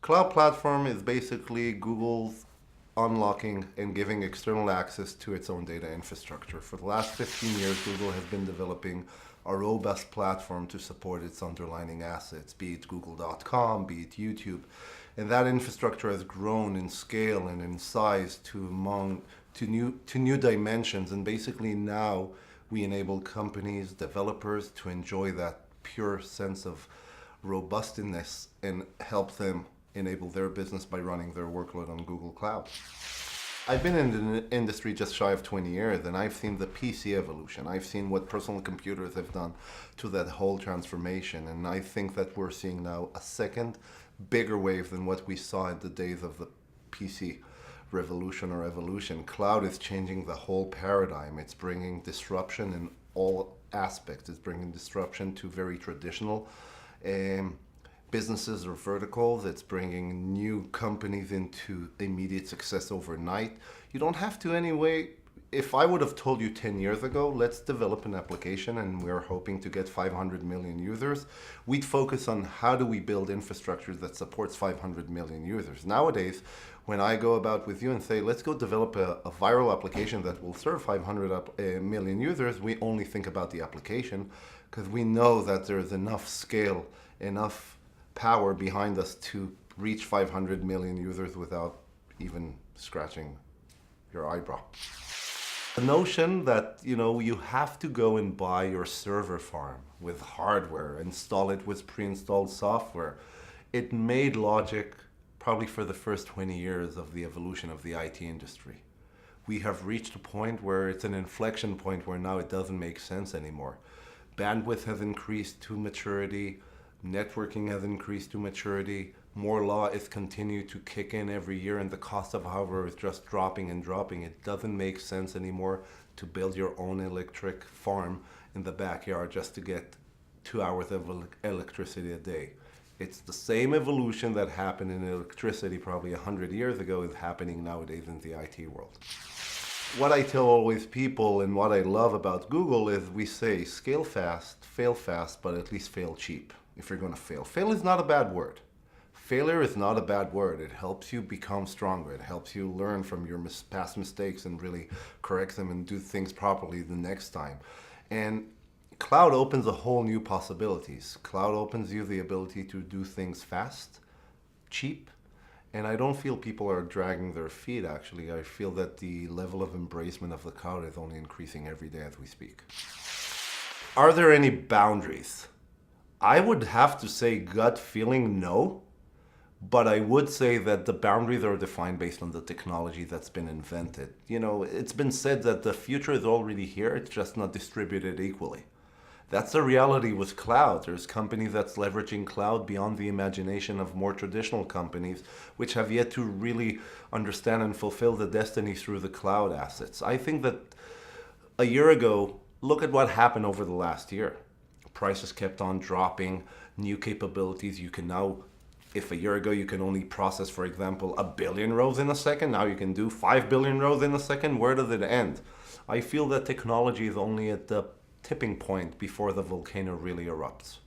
Cloud Platform is basically Google's unlocking and giving external access to its own data infrastructure. For the last 15 years, Google has been developing a robust platform to support its underlying assets, be it google.com, be it YouTube. And that infrastructure has grown in scale and in size to new dimensions. And basically now we enable companies, developers to enjoy that pure sense of robustness and help them enable their business by running their workload on Google Cloud. I've been in the industry just shy of 20 years, and I've seen the PC evolution. I've seen what personal computers have done to that whole transformation, and I think that we're seeing now a second bigger wave than what we saw in the days of the PC revolution or evolution. Cloud is changing the whole paradigm. It's bringing disruption in all aspects. It's bringing disruption to very traditional businesses or verticals. It's bringing new companies into immediate success overnight. You don't have to anyway. If I would have told you 10 years ago, let's develop an application and we're hoping to get 500 million users, we'd focus on how do we build infrastructure that supports 500 million users. Nowadays, when I go about with you and say, let's go develop a viral application that will serve 500 million users, we only think about the application because we know that there's enough scale, enough power behind us to reach 500 million users without even scratching your eyebrow. The notion that, you have to go and buy your server farm with hardware, install it with pre-installed software, it made logic probably for the first 20 years of the evolution of the IT industry. We have reached a point where it's an inflection point where now it doesn't make sense anymore. Bandwidth has increased to maturity. Networking has increased to maturity. More law is continued to kick in every year, and the cost of hardware is just dropping and dropping. It doesn't make sense anymore to build your own electric farm in the backyard just to get 2 hours of electricity a day. It's the same evolution that happened in electricity probably 100 years ago is happening nowadays in the IT world. What I tell always people and what I love about Google is we say scale fast, but at least fail cheap. If you're going to fail. Fail is not a bad word. Failure is not a bad word. It helps you become stronger. It helps you learn from your past mistakes and really correct them and do things properly the next time. And cloud opens a whole new possibilities. Cloud opens you the ability to do things fast, cheap, and I don't feel people are dragging their feet actually. I feel that the level of embracement of the cloud is only increasing every day as we speak. Are there any boundaries? I would have to say gut feeling no, but I would say that the boundaries are defined based on the technology that's been invented. It's been said that the future is already here, it's just not distributed equally. That's the reality with cloud. There's companies that's leveraging cloud beyond the imagination of more traditional companies, which have yet to really understand and fulfill the destiny through the cloud assets. I think that a year ago, look at what happened over the last year. Prices kept on dropping, new capabilities. You can now, if a year ago you can only process, for example, 1 billion rows in a second, now you can do 5 billion rows in a second. Where does it end? I feel that technology is only at the tipping point before the volcano really erupts.